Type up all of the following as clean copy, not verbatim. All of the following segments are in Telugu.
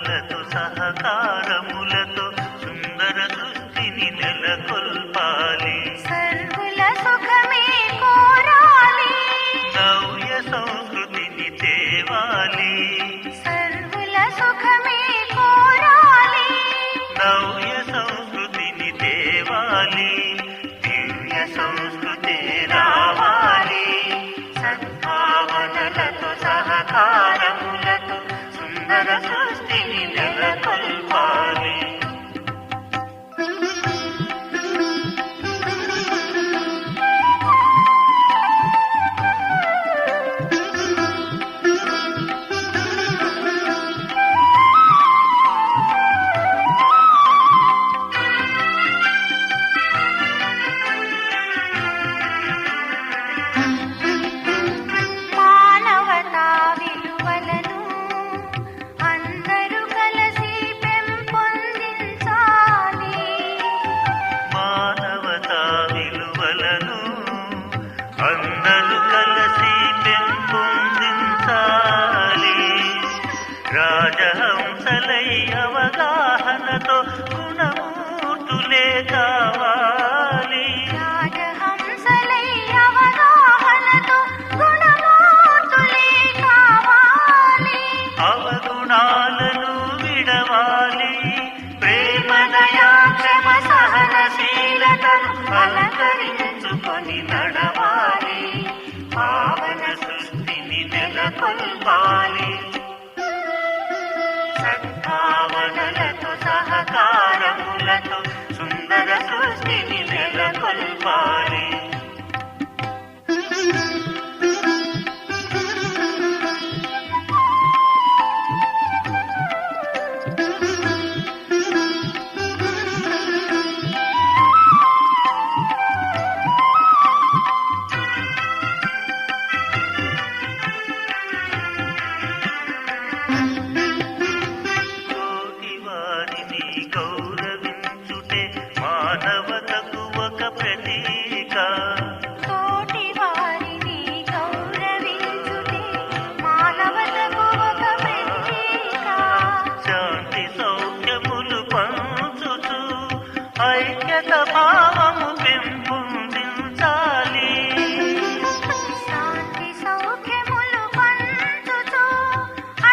భావనలతో సహకారములతో సుందర సృష్టిని నెలకొల్పాలి. సర్వుల సుఖమే కోరాలి, నవ్య సంస్కృతిని తేవాలి. సర్వుల సుఖమే కోరాలి, నవ్య సంస్కృతిని తేవాలి. దివ్య సంస్కృతి రావాలి. సద్భావనలతో సహకారములతో సుందర సృష్టిని నెలకొల్పాలి. మానవతా విలువలను అందరూ కలిసి పెంపొందించాలి. మానవతా విలువలను అందరూ కలిసి పెంపొందించాలి. రాజహంసలై అవగాహనతో గుణమూర్తులే కావాలి. రాజహంసలై అవగాహనతో గుణమూర్తులే కావాలి. అవగుణాలను విడవాలి. ప్రేమ దయా క్షమ సహనశీలతను అలంకరించుకొని నడవాలి. పావన సృష్టిని నెలకొల్పాలి. సద్భావనలతో సహకారములతో సుందర సృష్టిని నెలకొల్పాలి. తోటి వారిని గౌరవించుటే మానవతకు ఒక ప్రతీక. తోటి వారిని గౌరవించుటే మానవతకు ఒక ప్రతీక. శాంతి సౌఖ్యములు పంచుచు ఐక్యత భావము పెంపొందించాలి. శాంతి సౌఖ్యములు పంచుచు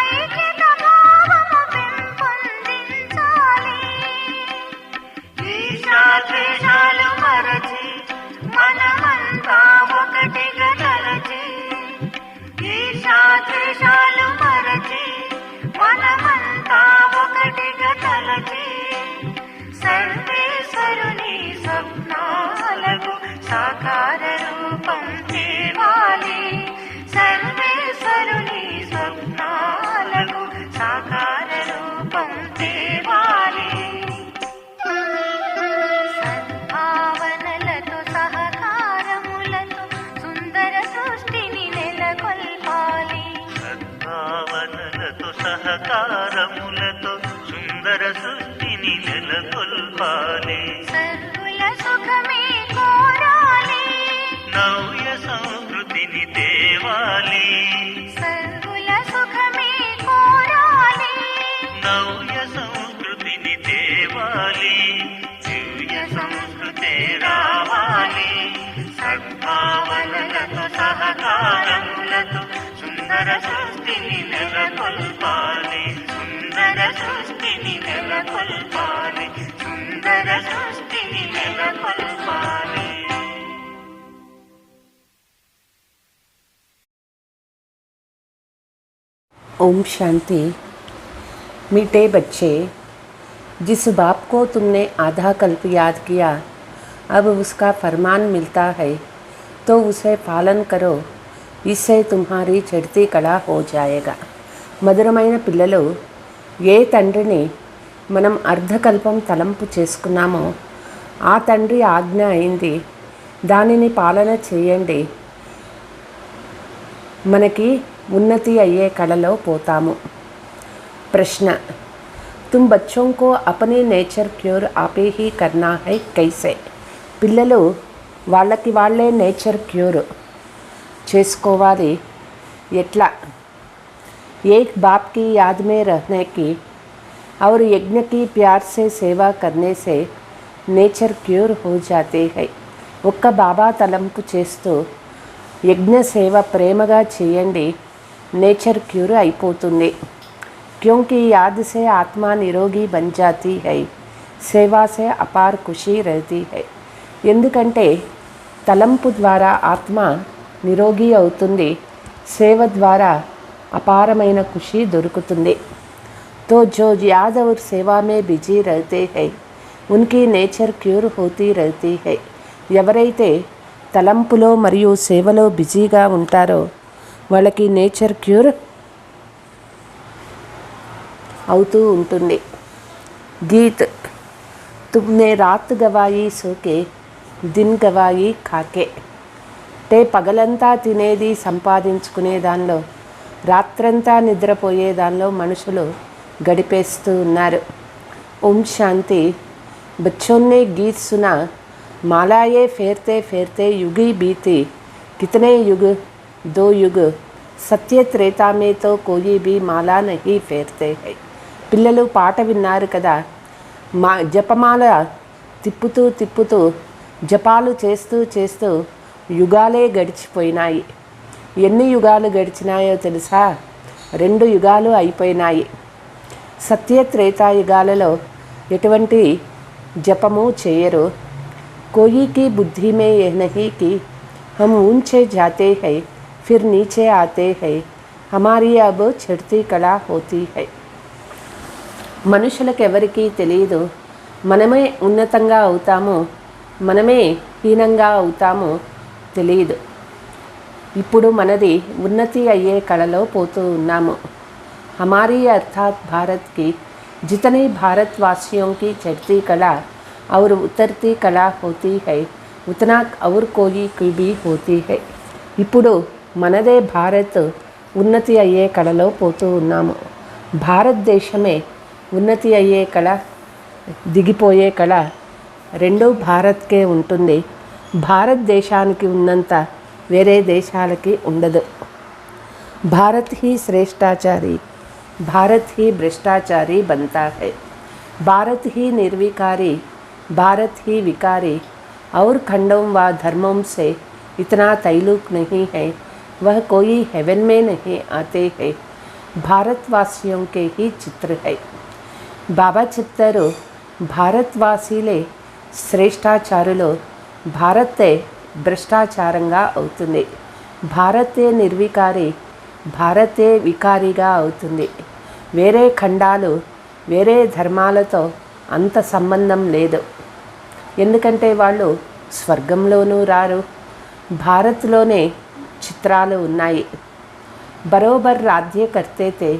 ఐక్యత భావము పెంపొందించాలి. ఈశాద్వేషాలు మరచి మనమంతా ఒకటిగా తలచి. ఈశాద్వేషాలు మరచి మనమంతా ఒకటిగా తలచి. సర్వేశ్వరుని స్వప్నాలకు సాకార రూపం తేవాలి. సర్వేశ్వరుని స్వప్నాలకు సాకార రూపం తేవాలి. సద్భావనలతో సహకారములతో సుందర సృష్టిని నెలకొల్పాలి. సద్భావనలతో సహకారములతో సుందర సృష్టిని నెలకొల్పాలి. సర్వుల సుఖమే కోరాలి, నవ్య సంస్కృతిని తేవాలి. సర్వుల సుఖమే కోరాలి. నవ్య సంస్కృతిని తేవాలి. దివ్య సంస్కృతి రావాలి. సద్భావనలతో సహకారములతో సుందర సృష్టిని నెలకొల్పాలి. సుందర సృష్టిని నెలకొల్పాలి. సుందర సృష్టిని నెలకొల్పాలి. ओम शांति। मीठे बच्चे, जिस बाप को तुमने आधा कल्प याद किया, अब उसका फरमान मिलता है तो उसे पालन करो, इससे तुम्हारी चढ़ती कला हो जाएगा। మధురమైన పిల్లలు, ఏ తండ్రిని మనం అర్ధకల్పం తలంపు చేసుకున్నామో ఆ తండ్రి ఆజ్ఞ అయింది, దానిని పాలన చేయండి, మనకి ఉన్నతి అయ్యే కళలో పోతాము. ప్రశ్న, तुम बच्चों को अपनी नेचर क्योर आपे ही करना है कैसे? పిల్లలు వాళ్ళకి వాళ్ళే నేచర్ క్యూర్ చేసుకోవాలి ఎట్లా? एक बाप की याद में रहने की और यज्ञ की प्यार से सेवा करने से నేచర్ క్యూర్ హో జాతే హై. ఒక్క బాబా తలంపు చేస్తూ యజ్ఞ సేవ ప్రేమగా చేయండి, నేచర్ క్యూర్ అయిపోతుంది. క్యోంకి యాద్ సే ఆత్మ నిరోగి బన్ జాతీ హై, సేవా సే అపార్ ఖుషీ రహతీ హై. ఎందుకంటే తలంపు ద్వారా ఆత్మ నిరోగి అవుతుంది, సేవ ద్వారా అపారమైన ఖుషి దొరుకుతుంది. तो जो याद और सेवा में बिजी रहते हैं उनकी నేచర్ క్యూర్ होती रहती है. ఎవరైతే తలంపులో మరియు సేవలో బిజీగా ఉంటారో వాళ్ళకి నేచర్ క్యూర్ అవుతూ ఉంటుంది. గీత్ తుమ్నే రాత్ గవాయి సోకే దిన్ గవాయి ఖాకే. అంటే పగలంతా తినేది సంపాదించుకునే దానిలో, రాత్రంతా నిద్రపోయే దానిలో మనుషులు గడిపేస్తూ ఉన్నారు. ఓం శాంతి. बच्चों ने गीत सुना, मालाएं फेरते फेरते युगी बीती, कितने युग, 2 युग, సత్య త్రేతా మే తో కోయి భీ మాలా నహీ ఫేర్తే హై. పిల్లలు పాట విన్నారు కదా, జపమాల తిప్పుతూ తిప్పుతూ జపాలు చేస్తూ చేస్తూ యుగాలే గడిచిపోయినాయి. ఎన్ని యుగాలు గడిచినాయో తెలుసా? 2 యుగాలు అయిపోయినాయి. సత్య త్రేతాయుగాలలో ఎటువంటి జపము చేయరు. కోయికి బుద్ధి మే యహ్ నహీ కి హమ్ ఊంచే జాతే హై ఫిర్ నీచే ఆతే హై, హమారీ అబ్ చढ़ती కళా హోతీ హై. మనుషులకు ఎవరికీ తెలియదు మనమే ఉన్నతంగా అవుతాము, మనమే హీనంగా అవుతాము తెలియదు. ఇప్పుడు మనది ఉన్నతి అయ్యే కళలో పోతూ ఉన్నాము. हमारी अर्थात भारत की जितने भारतवासियों की चढ़ती कला और उतरती कला होती है उतना और कोई की भी होती है. ఇప్పుడు మనదే భారత్ ఉన్నతి అయ్యే కళలో పోతూ ఉన్నాము. భారతదేశమే ఉన్నతి అయ్యే కళ, దిగిపోయే కళ రెండూ భారత్కే ఉంటుంది. భారతదేశానికి ఉన్నంత వేరే దేశాలకి ఉండదు. భారత్ ही श्रेष्ठाचारी, भारत ही भ्रष्टाचारी बनता है. भारत ही निर्विकारी, भारत ही विकारी और खंडों व धर्मों से इतना तैलुक नहीं है, वह कोई हेवन में नहीं आते हैं. भारतवासियों के ही चित्र है. बाबा చెప్తారు, భారత్వాసీలే శ్రేష్టాచారులు, భారతే భ్రష్టాచారంగా అవుతుంది. భారతే నిర్వికారి, భారతే వికారిగా అవుతుంది. వేరే ఖండాలు వేరే ధర్మాలతో అంత సంబంధం లేదు, ఎందుకంటే వాళ్ళు స్వర్గంలోనూ రారు. భారత్లోనే చిత్రాలు ఉన్నాయి. బరోబర్ రాధ్య కర్తే తే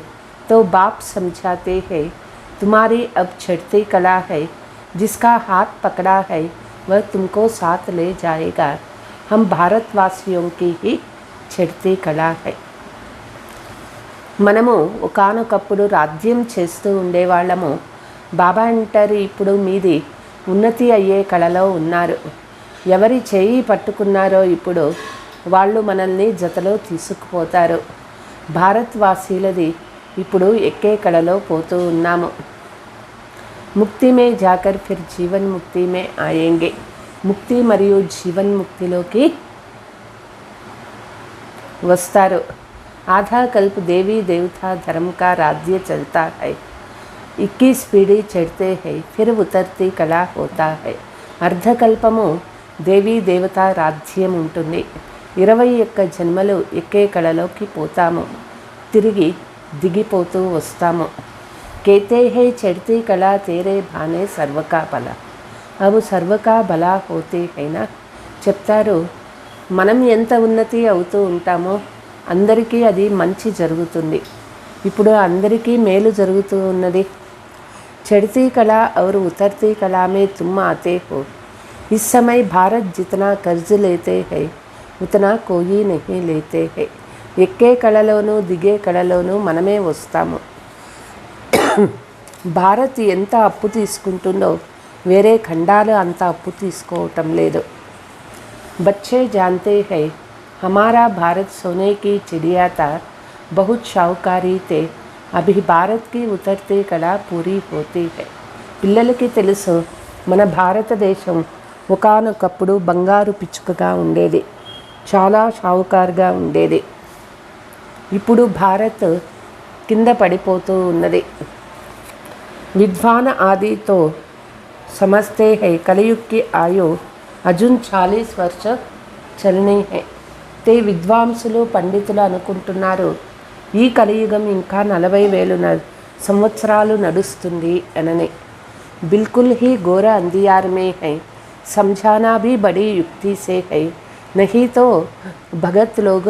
తో బాప్ సమझाते हैं तुम्हारी अब चढ़ती कला है, जिसका हाथ पकड़ा है वह तुमको साथ ले जाएगा. हम भारतवासियों की ही चढ़ती कला है. మనము ఒకానొకప్పుడు రాజ్యం చేస్తూ ఉండేవాళ్ళము. బాబా అంటారు, ఇప్పుడు మీది ఉన్నతి అయ్యే కళలో ఉన్నారు. ఎవరి చేయి పట్టుకున్నారో ఇప్పుడు వాళ్ళు మనల్ని జతలో తీసుకుపోతారు. భారత్వాసీలది ఇప్పుడు ఎక్కే కళలో పోతూ ఉన్నాము. ముక్తి మే జాకర్ ఫిర్ జీవన్ ముక్తి మే ఆయేంగే. ముక్తి మరియు జీవన్ ముక్తిలోకి వస్తారు. आधा कल्प देवी देवता धर्म का राज्य चलता है, 21 पीढ़ी चढ़ते हैं फिर उतरती कला होता है. అర్ధకల్పము దేవీ దేవత రాజ్యం ఉంటుంది. 21 జన్మలు ఎక్కే కళలోకి పోతాము, తిరిగి దిగిపోతూ వస్తాము. कहते हैं चढ़ती कला तेरे भाने सर्व का भला, అవు సర్వకా బలా హోతే అయినా చెప్తారు. మనం ఎంత ఉన్నతి అవుతూ ఉంటామో అందరికీ అది మంచి జరుగుతుంది. ఇప్పుడు అందరికీ మేలు జరుగుతూ ఉన్నది. चढ़ती कला और उतरती कला में तुम आते हो. इस समय भारत जितना कर्ज लेते हैं उतना कोई नहीं लेते हैं. ఎక్కే కళలోనూ దిగే కళలోనూ మనమే వస్తాము. భారత్ ఎంత అప్పు తీసుకుంటుందో వేరే ఖండాలు అంత అప్పు తీసుకోవటం లేదు. बच्चे जानते हैं हमारा भारत सोने की चिड़िया था, बहुत शाहूकारी थे అభి భారత్కి ఉతర్తే కళ పూరీ హోతీ హై. పిల్లలకి తెలుసు, మన భారతదేశం ఒకానొకప్పుడు బంగారు పిచ్చుకగా ఉండేది, చాలా షావుకారుగా ఉండేది. ఇప్పుడు భారత్ కింద పడిపోతూ ఉన్నది. విద్వాన్ ఆదితో సమస్తే హై కలియుగ్ కి ఆయు అజున్ 40 వర్ష చల్నీ హై. తే విద్వాంసులు పండితులు అనుకుంటున్నారు ఈ కలియుగం ఇంకా 40,000 సంవత్సరాలు నడుస్తుంది అనని. बिल्कुल ही घोर अंधियार में है, समझाना भी बड़ी युक्ति से है, नहीं तो भगत लोग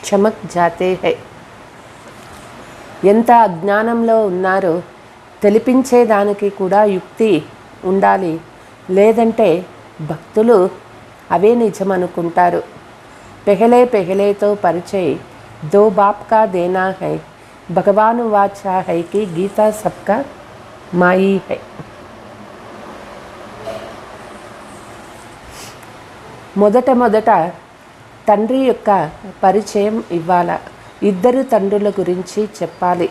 चमक जाते हैं. ఎంత అజ్ఞానంలో ఉన్నారో తెలిపించేదానికి కూడా యుక్తి ఉండాలి, లేదంటే భక్తులు అవే నిజం అనుకుంటారు. పెహలే పెహలేతో పరిచయ్ దో బాప్ కా దేనా హై, భగవాన్ వాచా హై కి గీతా సబ్కా మాయి హై. మొదట తండ్రి యొక్క పరిచయం ఇవ్వాల, ఇద్దరు తండ్రుల గురించి చెప్పాలి.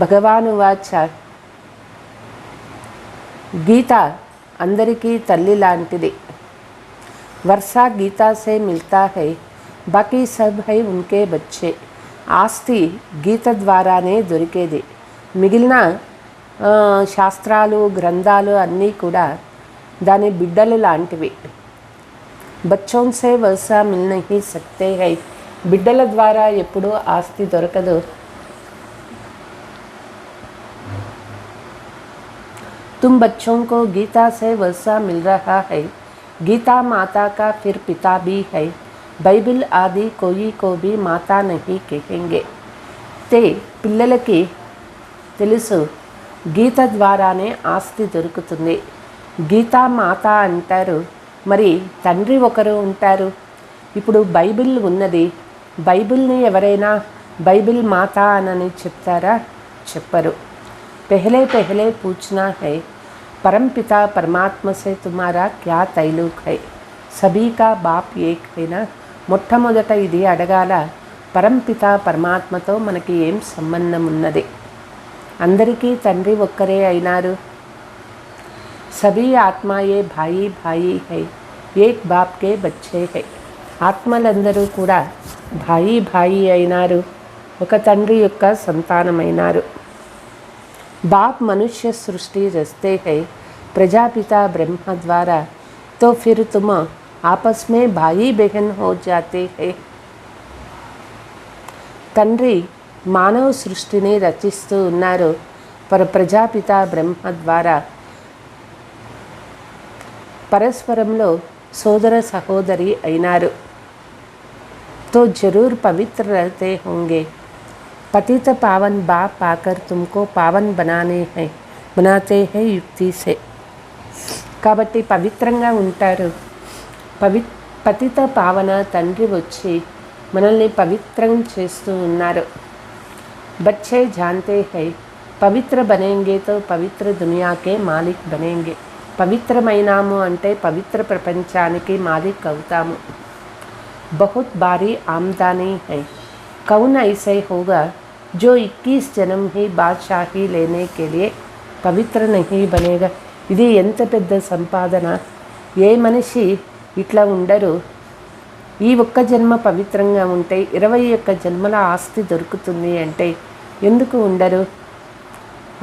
భగవాను వాచ గీత అందరికీ తల్లి లాంటిది. వర్షా గీతా సే మిల్తా హై, బాకీ సబ్ హై ఉన్కే బచ్చే. ఆస్తి గీత ద్వారానే దొరికేది, మిగిలిన శాస్త్రాలు గ్రంథాలు అన్నీ కూడా దాని బిడ్డలు లాంటివి. బచ్చోన్ సే వర్షా మిల్ నహీ సక్తే హై, బిడ్డల ద్వారా ఎప్పుడూ ఆస్తి దొరకదు. तुम बच्चों को गीता से वर्षा मिल रहा है, गीता माता का फिर पिता भी है, बाइबिल आदि कोई को भी माता नहीं कहेंगे. ते పిల్లలకి తెలుసు గీత ద్వారానే ఆస్తి దొరుకుతుంది, గీతా మాత అంటారు, మరి తండ్రి ఒకరు ఉంటారు. ఇప్పుడు బైబిల్ ఉన్నది, బైబిల్ని ఎవరైనా బైబిల్ మాత అనని చెప్తారా? చెప్పరు. पहले पहले पूछना है, परमपिता परमात्मा से तुम्हारा क्या ताल्लुक है, सभी का बाप एक है ना. మొట్టమొదట ఇది అడగాల, పరంపిత పరమాత్మతో మనకి ఏం సంబంధం ఉన్నది? అందరికీ తండ్రి ఒక్కరే అయినారు. సభీ ఆత్మాయే భాయి భాయి హై, ఏక్ బాప్ కే బచ్చే హై. ఆత్మలందరూ కూడా భాయి భాయి అయినారు, ఒక తండ్రి యొక్క సంతానమైనారు. बाप मनुष्य सृष्टि रचते हैं प्रजापिता ब्रह्मा द्वारा, तो फिर तुम आपस में भाई बहन हो जाते हैं. తండ్రి మానవ సృష్టిని రచిస్తూ ఉన్నారు, ప్రజాపిత బ్రహ్మ ద్వారా పరస్పరంలో సోదర సహోదరి అయినారు. तो जरूर पवित्र रहते होंगे. पतित पावन बाप पाकर तुमको पावन बनाते हैं युक्ति से. కాబట్టి పవిత్రంగా ఉంటారు. పతిత పావన తండ్రి వచ్చి మనల్ని పవిత్రం చేస్తూ ఉన్నారు. बच्चे जानते हैं పవిత్ర బనేంగే తో పవిత్ర దునియాకే మాలిక్ బనేంగే. పవిత్రమైనాము అంటే పవిత్ర ప్రపంచానికి మాలిక్ అవుతాము. बहुत भारी आमदनी है, कौन ऐसे होगा जो 21 जन्म ही बादशाही लेने के लिए पवित्र नहीं बनेगा. ఇది ఎంత పెద్ద సంపాదన, ఏ మనిషి ఇట్లా ఉండరు. ఈ ఒక్క జన్మ పవిత్రంగా ఉంటే 21 జన్మల ఆస్తి దొరుకుతుంది అంటే ఎందుకు ఉండరు?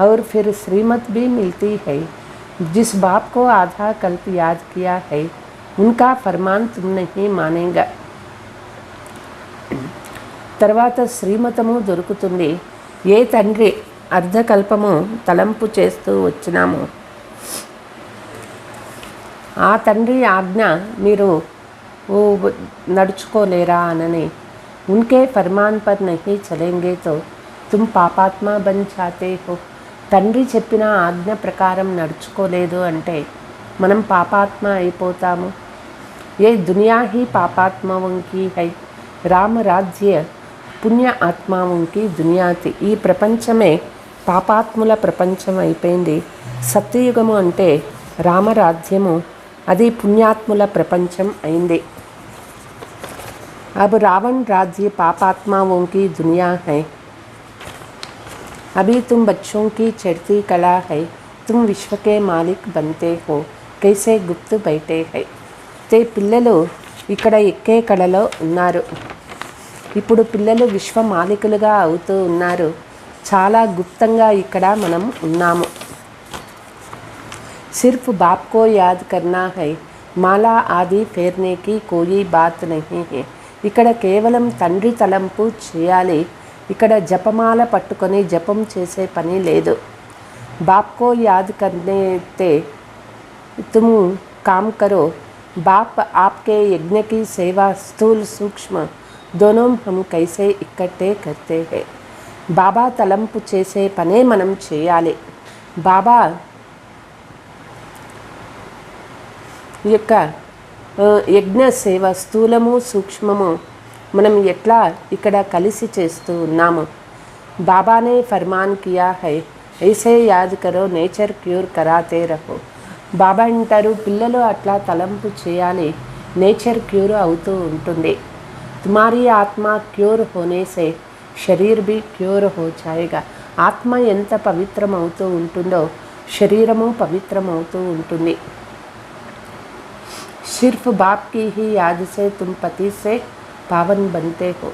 और फिर श्रीमत भी मिलती है, जिस बाप को आधा कल्प याद किया है उनका फरमान तुम नहीं मानेगा. తర్వాత శ్రీమతము దొరుకుతుంది. ఏ తండ్రి అర్ధకల్పము తలంపు చేస్తూ వచ్చినాము ఆ తండ్రి ఆజ్ఞ మీరు నడుచుకోలేరా అనని. ఉన్కే ఫర్మాన్ పర్ నహీ చలేంగే తో తుమ్ పాపాత్మ బన్ జాతే హో. తండ్రి చెప్పిన ఆజ్ఞ ప్రకారం నడుచుకోలేదు అంటే మనం పాపాత్మ అయిపోతాము. ఏ దునియా హీ పాపాత్మవంకి హై, రామరాజ్య పుణ్య ఆత్మావుంకి దునియాతి. ఈ ప్రపంచమే పాపాత్ముల ప్రపంచం అయిపోయింది. సత్యయుగము అంటే రామరాజ్యము, అది పుణ్యాత్ముల ప్రపంచం అయింది. अब रावण राज्य पापात्माओं की दुनिया है. अभी तुम बच्चों की चढ़ती कला है, तुम विश्व के मालिक बनते हो, कैसे गुप्त बैठे है. ते పిల్లలు ఇక్కడ ఎక్కే కళలో ఉన్నారు. ఇప్పుడు పిల్లలు విశ్వ మాలికులుగా అవుతూ ఉన్నారు. చాలా గుప్తంగా ఇక్కడ మనం ఉన్నాము. सिर्फ बाप को याद करना है, మాలా ఆది ఫేర్నే కి కోయి బాత్ నహీ హై. ఇక్కడ కేవలం తండ్రి తలంపు చేయాలి. ఇక్కడ జపమాల పట్టుకొని జపం చేసే పని లేదు. బాప్ కో యాద్ కర్నే తే तुम काम करो. बाप आपके यज्ञ की सेवा स्थूल सूक्ष्म दोनों हम कैसे इकट्ठे करते हैं. బాబా తలంపు చేసే పనే మనం చేయాలి. బాబా యొక్క యజ్ఞ సేవ స్థూలము సూక్ష్మము మనం ఎట్లా ఇక్కడ కలిసి చేస్తూ ఉన్నాము. బాబానే ఫర్మాన్ కియా హై, ఐసే యాద్ కరో నేచర్ క్యూర్ కరాతే రహో. బాబా అంటారు, పిల్లలు అట్లా తలంపు చేయాలి, నేచర్ క్యూర్ అవుతూ ఉంటుంది. తుమారీ ఆత్మ క్యూర్ హోనే సే శరీర్ भी క్యూర్ హో జాయేగా. ఆత్మ ఎంత పవిత్రం అవుతూ ఉంటుందో శరీరము పవిత్రం అవుతూ ఉంటుంది. सिर्फ बाप की ही याद से तुम पति से पावन बनते हो.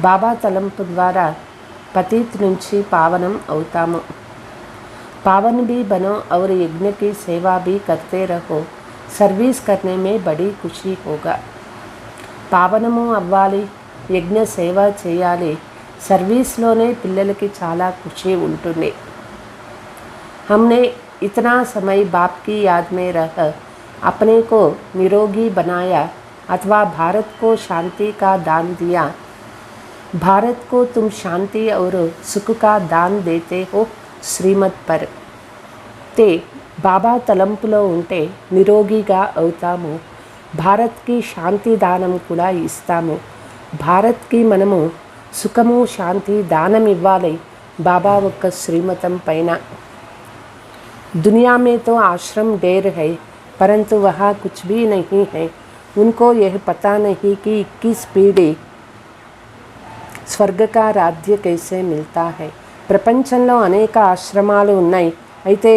బాబా తలంపు ద్వారా పతిత్ నుంచి పావనం అవుతాము. पावन भी बनो और यज्ञ की सेवा भी करते रहो. सर्विस करने में बड़ी खुशी होगा. పావనము అవ్వాలి, యజ్ఞ సేవ చేయాలి. సర్వీస్లోనే పిల్లలకి చాలా ఖుషి ఉంటుంది. हमने इतना समय बाप की याद में रह अपने को निरोगी बनाया अथवा भारत को शांति का दान दिया. भारत को तुम शांति और सुख का दान देते हो శ్రీమత్ పర్. తే బాబా తలంపులో ఉంటే నిరోగిగా అవుతాము. భారత్కి శాంతి దానం కూడా ఇస్తాము. భారత్కి మనము సుఖము శాంతి దానం ఇవ్వాలి బాబా ఒక్క శ్రీమతం పైన. दुनिया में तो आश्रम ढेर है, परंतु वहाँ कुछ भी नहीं है. उनको यह पता नहीं कि 21 पीढ़ी स्वर्ग का राज्य कैसे मिलता है. ప్రపంచంలో అనేక ఆశ్రమాలు ఉన్నాయి, అయితే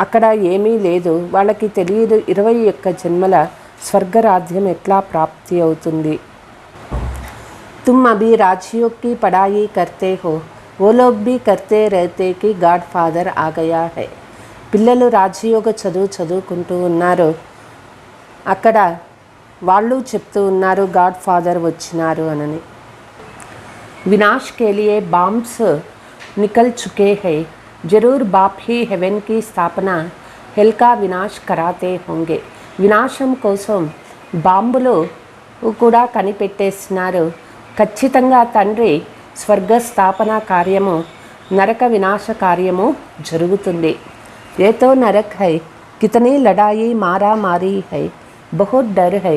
అక్కడ ఏమీ లేదు. వాళ్ళకి తెలియదు 21 జన్మల స్వర్గరాజ్యం ఎట్లా ప్రాప్తి అవుతుంది. तुम अभी राजयोग की पढ़ाई करते हो, वो लोग भी करते रहते कि गाड फादर आ गया है. పిల్లలు రాజయోగ చదువుకుంటూ ఉన్నారు. అక్కడ వాళ్ళు చెప్తూ ఉన్నారు గాడ్ ఫాదర్ వచ్చినారు అనని. विनाश के लिए बॉम्ब्स निकल चुके हैं. जरूर बाप ही हेवन की स्थापना हेल का विनाश कराते होंगे. వినాశం కోసం బాంబులు కూడా కనిపెట్టేస్తున్నారు. ఖచ్చితంగా తండ్రి స్వర్గ స్థాపన కార్యము నరక వినాశ కార్యము జరుగుతుంది. ये तो नरक है, कितनी लड़ाई मारा मारी है, बहुत डर है,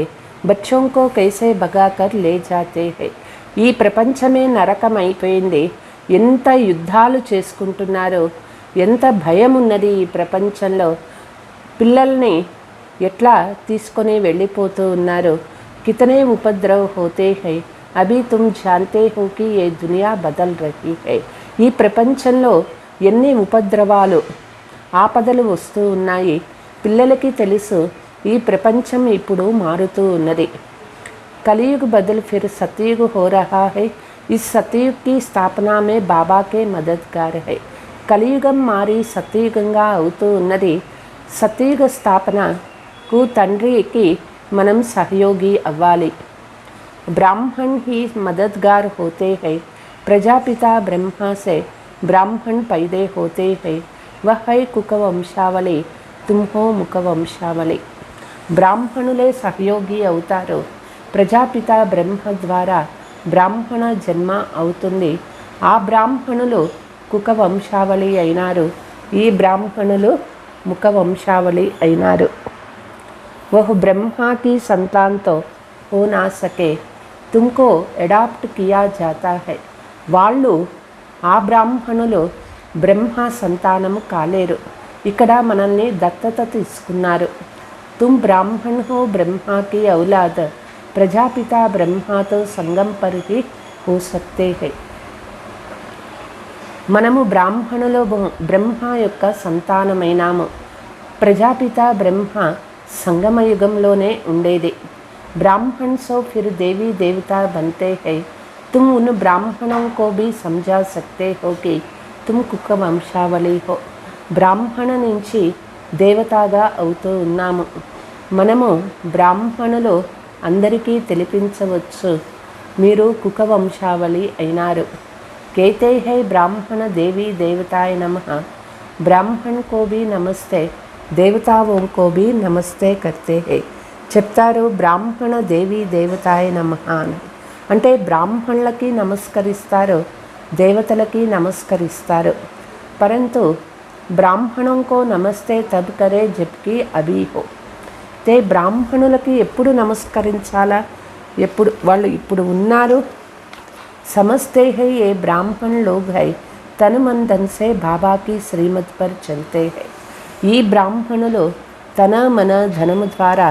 बच्चों को कैसे भगा कर ले जाते हैं. ఈ ప్రపంచమే నరకమైపోయింది. ఎంత యుద్ధాలు చేసుకుంటున్నారు, ఎంత భయం ఉన్నది ఈ ప్రపంచంలో. పిల్లల్ని ఎట్లా తీసుకొని వెళ్ళిపోతూ ఉన్నారు. కితనే ఉపద్రవ్ హోతే హై, అభి తుమ్ జాన్తే హో కి ఏ దునియా బదల్ రహీ హై. ఈ ప్రపంచంలో ఎన్ని ఉపద్రవాలు ఆపదలు వస్తూ ఉన్నాయి. పిల్లలకి తెలుసు ఈ ప్రపంచం ఇప్పుడు మారుతూ ఉన్నది. कलयुग बदल फिर सतयुग हो रहा है. इस सतयुग की स्थापना में बाबा के मददगार है. కలియుగం మారి సతయుగంగా అవుతూ ఉన్నది. సతయుగ స్థాపనకు తండ్రికి మనం సహయోగి అవ్వాలి. ब्राह्मण ही मददगार होते हैं. प्रजापिता ब्रह्मा से ब्राह्मण पैदे होते हैं. वह है कुक వంశావళి, तुम हो मुख వంశావళి. బ్రాహ్మణులే సహయోగి అవుతారు. ప్రజాపిత బ్రహ్మ ద్వారా బ్రాహ్మణ జన్మ అవుతుంది. ఆ బ్రాహ్మణులు కుక వంశావళి అయినారు. ఈ బ్రాహ్మణులు ముఖ వంశావళి అయినారు. वह ब्रह्मा की संतान तो हो ना सके, तुमको अडॉप्ट किया जाता है. వాళ్ళు ఆ బ్రాహ్మణులు బ్రహ్మ సంతానము కాలేరు. ఇక్కడ మనల్ని దత్తత తీసుకున్నారు. तुम ब्राह्मण हो, ब्रह्मा की औलाद. प्रजापिता ब्रह्मा तो संगम पर ही हो सकते हैं. మనము బ్రాహ్మణులో బ్రహ్మ యొక్క సంతానమైనాము. ప్రజాపిత బ్రహ్మ సంగమయుగంలోనే ఉండేది. ब्राह्मण सो फिर देवी देवता बनते हैं। तुम उन ब्राह्मणों को भी समझा सकते हो कि तुम कुक వంశావళి हो. బ్రాహ్మణ నుంచి దేవతగా అవుతూ ఉన్నాము. మనము బ్రాహ్మణులు అందరికీ తెలిపించవచ్చు, మీరు కుక వంశావళి అయినారు. कहते हैं ब्राह्मण देवी देवताय नमः. ब्राह्मण को भी नमस्ते, देवताओं को भी नमस्ते करते हैं. చెప్తారు బ్రాహ్మణ దేవి దేవతాయ నమః అని. అంటే బ్రాహ్మణులకి నమస్కరిస్తారు, దేవతలకి నమస్కరిస్తారు. పరంతు బ్రాహ్మణం కో నమస్తే తబ్ కరే జబ్కి అభి హో. తే బ్రాహ్మణులకి ఎప్పుడు నమస్కరించాలా? ఎప్పుడు వాళ్ళు ఇప్పుడు ఉన్నారు. समझते हैं ये ब्राह्मण लोग है तन मन धन से बाबा की श्रीमत पर चलते हैं. ఈ బ్రాహ్మణులు తన మన ధనము ద్వారా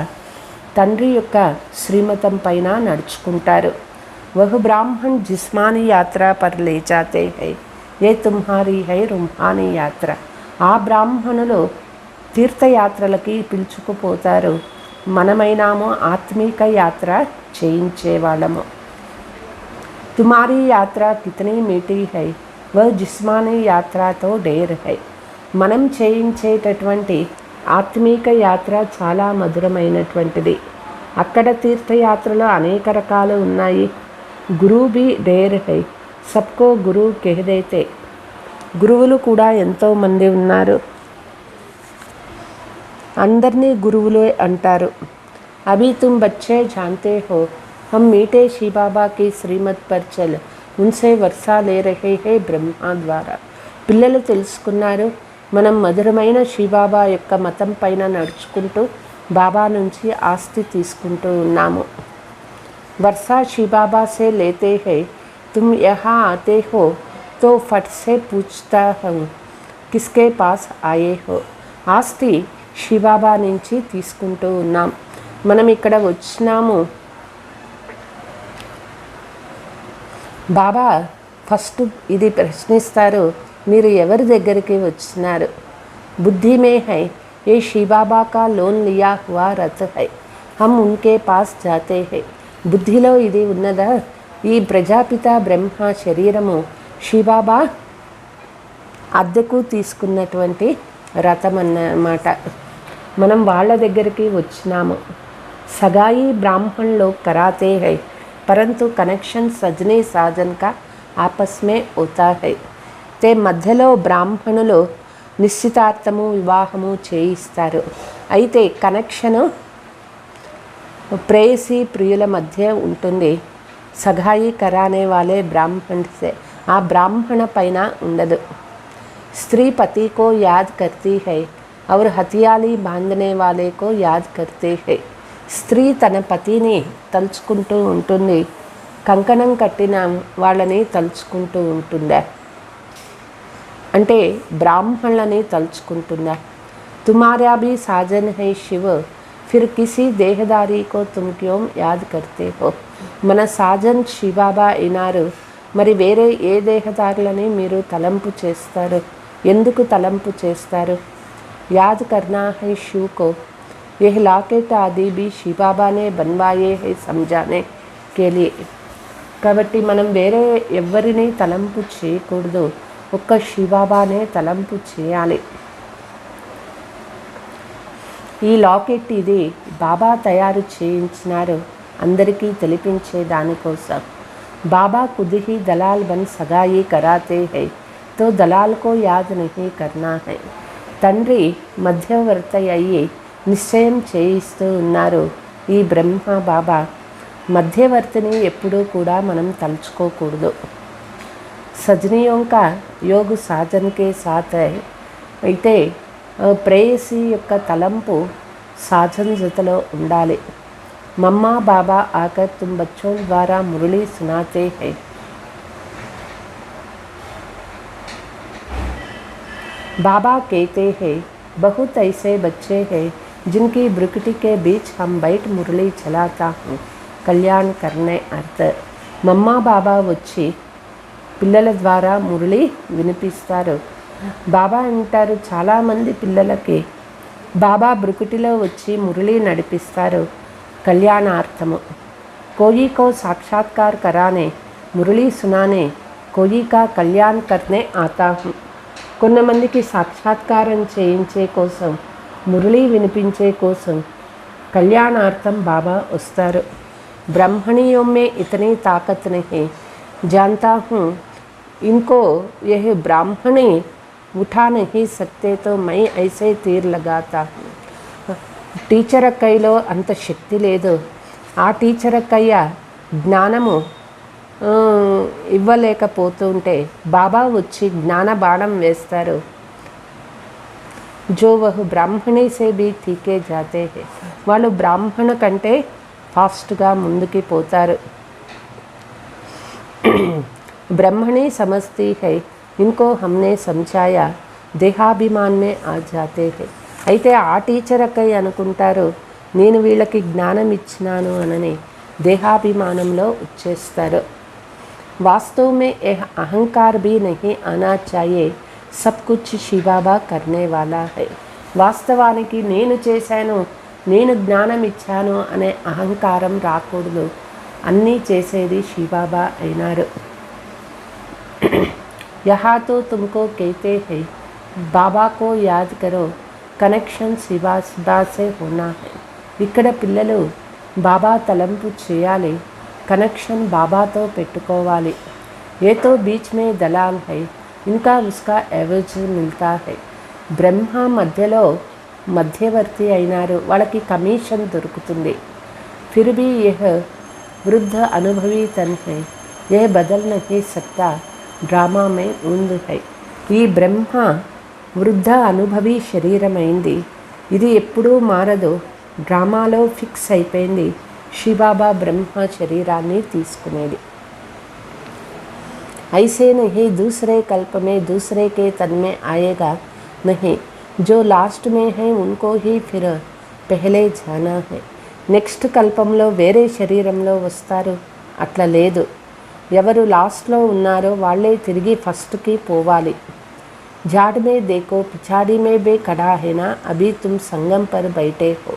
తండ్రి యొక్క శ్రీమతం పైన నడుచుకుంటారు. వహ్ బ్రాహ్మణ్ జిస్మానీ యాత్ర పర్ లే జాతే హై, ఏ తుమ్హారీ హై రుమ్హానీ యాత్ర. ఆ బ్రాహ్మణులు తీర్థయాత్రలకి పిలుచుకుపోతారు, మనమైనాము ఆత్మీక యాత్ర చేయించేవాళ్ళము. తుమారీ యాత్ర కితనీ మీఠీ హై, వహ్ జిస్మానీ యాత్రతో డేర్ హై. మనం చేయించేటటువంటి ఆత్మీక యాత్ర చాలా మధురమైనటువంటిది. అక్కడ తీర్థయాత్రలో అనేక రకాలు ఉన్నాయి. గురువు బి డేర్ హై, సబ్కో గురు కెహదేతే. గురువులు కూడా ఎంతోమంది ఉన్నారు, అందరినీ గురువులు అంటారు. అభి తుమ్ బచ్చే జాన్తే హో हम मीठे शिव बाबा की श्रीमत पर चल उनसे वर्षा ले रहे हैं ब्रह्मा ద్వారా. పిల్లలు తెలుసుకున్నారు, మనం మధురమైన శివబాబా యొక్క మతం పైన నడుచుకుంటూ బాబా నుంచి ఆస్తి తీసుకుంటూ ఉన్నాము. वर्षा शिव बाबा से लेते हैं, तुम यहाँ आते हो तो फट से पूछता हूँ किसके पास आए हो. ఆస్తి శివబాబా నుంచి తీసుకుంటూ ఉన్నాం. మనం ఇక్కడ వచ్చినాము. బాబా ఫస్ట్ ఇది ప్రశ్నిస్తారు, మీరు ఎవరి దగ్గరికి వచ్చినారు? బుద్ధి మే హై ఏ శివబాబా కా లోన్ లియా హువా రత్ హై, హమ్ ఉన్కే పాస్ జాతే హై. బుద్ధిలో ఇది ఉన్నదా? ఈ ప్రజాపిత బ్రహ్మ శరీరము శివబాబా అద్దెకు తీసుకున్నటువంటి రథం అన్నమాట. మనం వాళ్ళ దగ్గరికి వచ్చినాము. సగాయి బ్రాహ్మణ్ లోగ్ కరాతే హై, परंतु कनेक्शन सजने साजन का आपस में होता है. ते మధ్యలో బ్రాహ్మణులు నిశ్చితార్థము వివాహము చేయిస్తారు. అయితే కనెక్షను ప్రేయసి ప్రియుల మధ్య ఉంటుంది. సగాయి కరానే వాలే బ్రాహ్మణ సే, ఆ బ్రాహ్మణ పైన ఉండదు. స్త్రీ పతి కో యాద్ కర్తీ హై और हथियाली बांधने वाले को याद करते हैं. స్త్రీ తన పతిని తలుచుకుంటూ ఉంటుంది, కంకణం కట్టిన వాళ్ళని తలుచుకుంటూ ఉంటుందా అంటే బ్రాహ్మణులని తలుచుకుంటుందా? తుమారా భీ సాజన్ హై శివ, ఫిర్ కిసి దేహదారీ కో తుమ్ క్యోం యాద్ కర్తే హో. మన సాజన్ శివబాబా అయినారు, మరి వేరే ఏ దేహదారులని మీరు తలంపు చేస్తారు? ఎందుకు తలంపు చేస్తారు? యాద్ కర్నా హై శివ్ కో. यह लॉकेट आदि भी शिव बाबा ने बनवाए हैं समझाने के लिए. కాబట్టి మనం వేరే ఎవరిని తలంపు చేయకూడదు, ఒక్క శివబాబానే తలంపు చేయాలి. ఈ లాకెట్ ఇది బాబా తయారు చేయించినారు అందరికీ తెలిపించే దానికోసం. బాబా खुद ही दलाल बन सगाई कराते हैं तो दलाल को याद नहीं करना है. తండ్రి మధ్యవర్తి అయ్యి నిశ్చయం చేయిస్తూ ఉన్నారు. ఈ బ్రహ్మ బాబా మధ్యవర్తిని ఎప్పుడూ కూడా మనం తలుచుకోకూడదు. సజనియోం కా యోగ సాధనకే సాథ్ హై. అయితే ప్రేయసి యొక్క తలంపు సాధన జతలో ఉండాలి. మమ్మా బాబా ఆకర్ తుమ్ బచ్చోं ద్వారా మురళీ సునాతే హై. बाबा कहते हैं बहुत ऐसे बच्चे हैं जिनकी ब्रुकटी के बीच हम बैठ मुरली चलाता हूँ कल्याण करने अर्थ. మమ్మా బాబా వచ్చి పిల్లల ద్వారా మురళి వినిపిస్తారు. బాబా అంటారు, చాలామంది పిల్లలకి బాబా బ్రుకుటిలో వచ్చి మురళి నడిపిస్తారు కళ్యాణార్థము. కోయి కో సాక్షాత్కార్ కరానే మురళి సునానే కోయి కా కళ్యాణ్ కర్నే ఆతా హూం. కొంతమందికి సాక్షాత్కారం చేయించే కోసం, మురళి వినిపించే కోసం కళ్యాణార్థం బాబా వస్తారు. ब्राह्मणियों में इतनी ताकत नहीं, जानता हूँ इनको यह ब्राह्मणी उठा नहीं सकते तो मैं ऐसे तीर लगाता हूँ. టీచర్ అక్కయ్యలో అంత శక్తి లేదు. ఆ టీచర్ అక్కయ్య జ్ఞానము ఇవ్వలేకపోతుంటే బాబా వచ్చి జ్ఞాన బాణం వేస్తారు. జో వహ్ బ్రాహ్మణి సే భీ తీకే జాతే హై. వాళ్ళు బ్రాహ్మణ కంటే ఫాస్ట్గా ముందుకి పోతారు. బ్రహ్మణి సమజ్తీ హై ఇన్కో హమ్నే సమझाया దేహాభిమాన్ మే ఆ జాతే హై. అయితే ఆ టీచర్ అక్కయ్య అనుకుంటారు, నేను వీళ్ళకి జ్ఞానం ఇచ్చినాను అనని దేహాభిమానంలో వచ్చేస్తారు. వాస్తవ్ మే అహంకార్ భీ నహీ ఆనా చాహియే, సబ్ కుచ్ శివబాబా కర్నే వాలా హై. వాస్తవానికి నేను చేశాను, నేను జ్ఞానం ఇచ్చాను అనే అహంకారం రాకూడదు. అన్నీ చేసేది శివబాబా అయినారు. యహా తో తుమ్కో कहते हैं బాబా కో యాద్ కరో, కనెక్షన్ శివా సే హోనా హై. ఇక్కడ పిల్లలు బాబా తలంపు చేయాలి, కనెక్షన్ బాబాతో పెట్టుకోవాలి. ఏ తో బీచ్ మే దలాల్ హై, ఇంకా ఉస్కా ఎవజ్ మిల్తా హై. బ్రహ్మ మధ్యలో మధ్యవర్తి అయినారు, వాళ్ళకి కమిషన్ దొరుకుతుంది. ఫిర్ భీ యహ్ వృద్ధ అనుభవీ తన్ హై, యహ్ బదల్ నహీ సక్తా డ్రామా మే ఉంద్ హై. ఈ బ్రహ్మ వృద్ధ అనుభవి శరీరమైంది, ఇది ఎప్పుడూ మారదు, డ్రామాలో ఫిక్స్ అయిపోయింది. శివబాబా బ్రహ్మ శరీరాన్ని తీసుకునేది. ऐसे नहीं दूसरे कल्प में दूसरे के तन में आएगा नहीं, जो लास्ट में है उनको ही फिर पहले जाना है. నెక్స్ట్ కల్పంలో వేరే శరీరంలో వస్తారు, అట్లా లేదు. ఎవరు లాస్ట్లో ఉన్నారో వాళ్ళే తిరిగి ఫస్ట్కి పోవాలి. झाड़ में देखो पिछाड़ी में बे खड़ा है ना, अभी तुम संगम पर बैठे हो.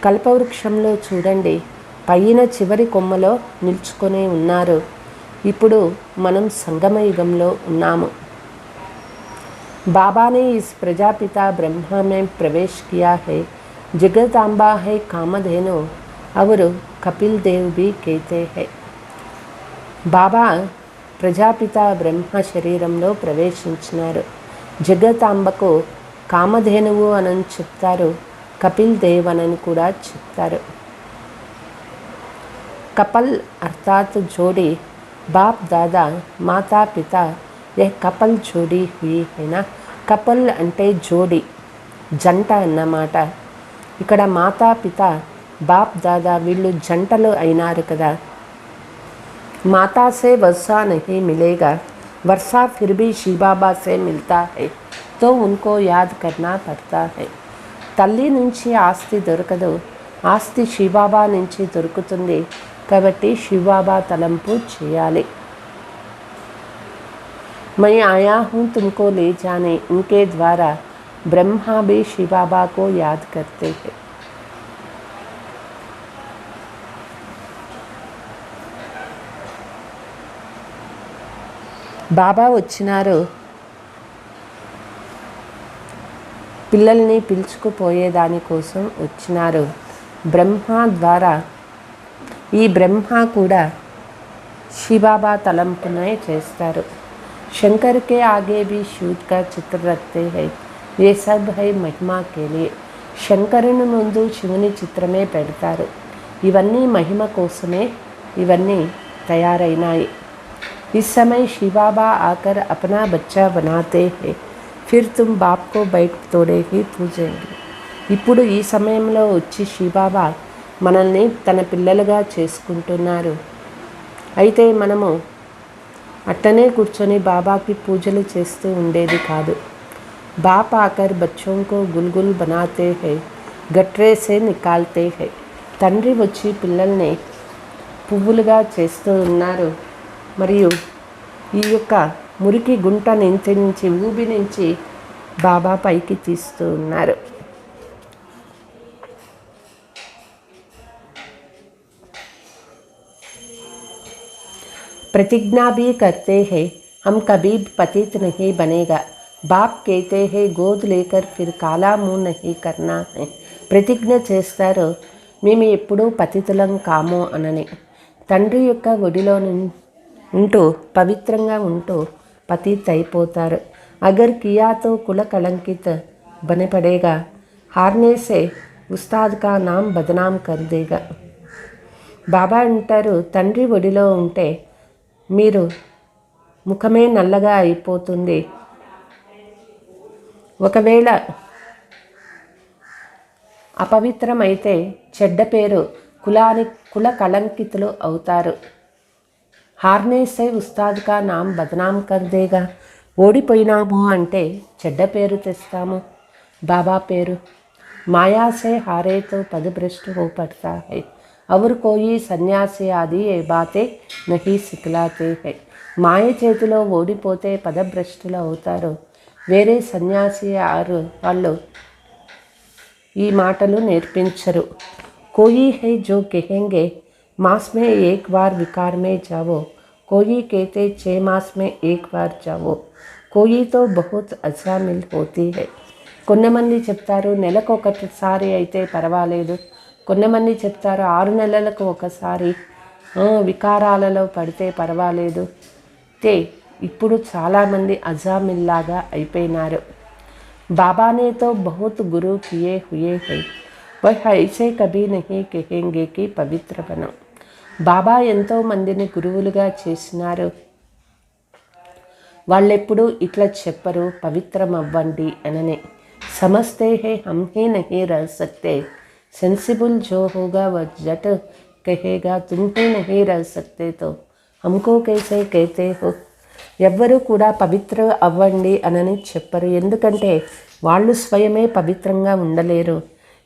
కల్పవృక్షంలో చూడండి, పైన చివరి కొమ్మలో నిల్చుకొని ఉన్నారు. ఇప్పుడు మనం సంగమయుగంలో ఉన్నాము. बाबा ने इस प्रजापिता ब्रह्मा में प्रवेश किया है. जगदांबा है कामधेनु और कपिल देव भी कहते हैं. బాబా ప్రజాపిత బ్రహ్మ శరీరంలో ప్రవేశించినారు. జగతాంబకు కామధేనువు అని చెప్తారు, కపిల్ దేవ్ అని కూడా చెప్తారు. కపల్ అర్థాత్ జోడి, బాప్ దాదా మాతా పిత ఏ కపల్ జోడి హుయి అయినా. కపల్ అంటే జోడి, జంట అన్నమాట. ఇక్కడ మాతా పిత బాప్ దాదా వీళ్ళు జంటలు అయినారు కదా. माता से वर्षा नहीं मिलेगा, वर्षा फिर भी शिव बाबा से मिलता है, तो उनको याद करना पड़ता है. తల్లి నుంచి ఆస్తి దొరకదు, ఆస్తి శివబాబా నుంచి దొరుకుతుంది. కాబట్టి శివబాబా తలంపు చేయాలి. मैं आया हूँ तुमको ले जाने, इनके द्वारा ब्रह्मा भी शिव बाबा को याद करते हैं. బాబా వచ్చినారు, పిల్లల్ని పిలుచుకుపోయేదానికోసం వచ్చినారు. బ్రహ్మ ద్వారా ఈ బ్రహ్మ కూడా శివబాబా తలంపునే చేస్తారు. శంకర్ కే ఆగే భీ శూద్ కా చిత్ర రఖతే హై, ఏ సబ్ హై మహిమా కే లియే. శంకరుని ముందు శివుని చిత్రమే పెడతారు. ఇవన్నీ మహిమ కోసమే ఇవన్నీ తయారైనాయి. इस समय शिव बाबा आकर अपना बच्चा बनाते हैं, फिर तुम बाप को बैठ तोड़े ही पूजेंगे. ఇప్పుడు ఈ సమయంలో వచ్చి శివబాబా మనల్ని తన పిల్లలుగా చేసుకుంటున్నారు. అయితే మనము అట్టనే కూర్చొని బాబాకి పూజలు చేస్తూ ఉండేది కాదు. బాప్ ఆకర్ బచ్చోं को गुलगुल बनाते हैं, गटरे से निकालते हैं. తండ్రి వచ్చి పిల్లల్ని పువ్వులుగా చేస్తూ ఉన్నారు. మరియు ఈ యొక్క మురికి గుంట నుంచి ఊబి నుంచి బాబా పైకి తీస్తూ ఉన్నారు. प्रतिज्ञा भी करते हैं हम कभी पतित नहीं बनेगा. बाप कहते हैं गोद लेकर फिर काला मुंह नहीं करना है. ప్రతిజ్ఞ చేస్తారు మేము ఎప్పుడూ పతితులం కాము అనని. తండ్రి యొక్క ఒడిలో ఉంటూ పవిత్రంగా ఉంటూ పతిత్ అయిపోతారు. అగర్ కియా తో కుల కళంకిత్ బనే పడేగా, హార్నే సే ఉస్తాద్ కా నామ్ బదనాం కర్ దేగా. బాబా అంటారు తండ్రి ఒడిలో ఉంటే మీరు ముఖమే నల్లగా అయిపోతుంది. ఒకవేళ అపవిత్రమైతే చెడ్డ పేరు కుల కళంకితులు అవుతారు. హార్నే సే ఉస్తాద్ కా నామ్ బదనాం కర్ దేగా. ఓడిపోయినాము అంటే చెడ్డ పేరు తెస్తాము. బాబా పేరు మాయా సే హారే తో పదభ్రష్ట్ హో పడతా హై. और कोई సన్యాసి ఆది ఏ బాతే నహీ సిఖలాతే హై. మాయ చేతిలో ఓడిపోతే పదభ్రష్టులు అవుతారు. వేరే సన్యాసి వాళ్ళు ఈ మాటలు నేర్పించరు. కోయి హై జో కహెంగే మాస్ మే ఏక్ బార్ వికార్ మే జావో, కోయి कहते 6 मास में एक बार जाओ, कोई तो बहुत अच्छा मिल होती है. కొంతమంది చెప్తారు నెలకు ఒకసారి అయితే పర్వాలేదు, కొంతమంది చెప్తారు 6 నెలలకు ఒకసారి వికారాలలో పడితే పర్వాలేదు. ఇప్పుడు చాలామంది అజామిల్లాగా అయిపోయినారు. బాబానే తో బహుత్ గురు కియే హుయే హై, వహ్ ఐసే కభీ నహీ కహెంగే కి పవిత్ర బనో. బాబా ఎంతో మందిని గురువులుగా చేసినారు. వాళ్ళెప్పుడు ఇట్లా చెప్పరు పవిత్రం అవ్వండి అననే. సమస్తే హే హమ్ హీ నహీ రహ సక్తే, सेंसिबल जो होगा वह झट कहेगा तुम ही नहीं रह सकते तो हमको कैसे कहते हो. ఎవ్వరూ కూడా పవిత్ర అవ్వండి అనని చెప్పరు. ఎందుకంటే వాళ్ళు స్వయమే పవిత్రంగా ఉండలేరు.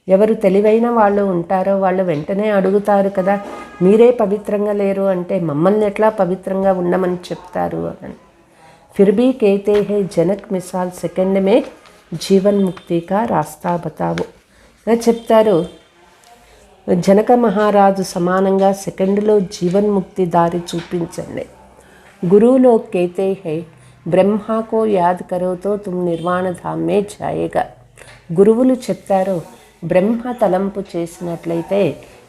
ఎవరు తెలివైన వాళ్ళు ఉంటారో వాళ్ళు వెంటనే అడుగుతారు కదా, మీరే పవిత్రంగా లేరు అంటే మమ్మల్ని ఎట్లా పవిత్రంగా ఉండమని చెప్తారు అని. फिर भी कहते हैं जनक मिसाल सेकंड में जीवन मुक्ति का रास्ता बताओ. చెప్తారు జనక మహారాజు సమానంగా సెకండ్లో జీవన్ముక్తి దారి చూపించండి. గురువులో कहते हैं బ్రహ్మా కో యాద్ కరో తో తుమ్ నిర్వాణ ధామ్ మే జాయేగా. గురువులు చెప్తారు బ్రహ్మ తలంపు చేసినట్లయితే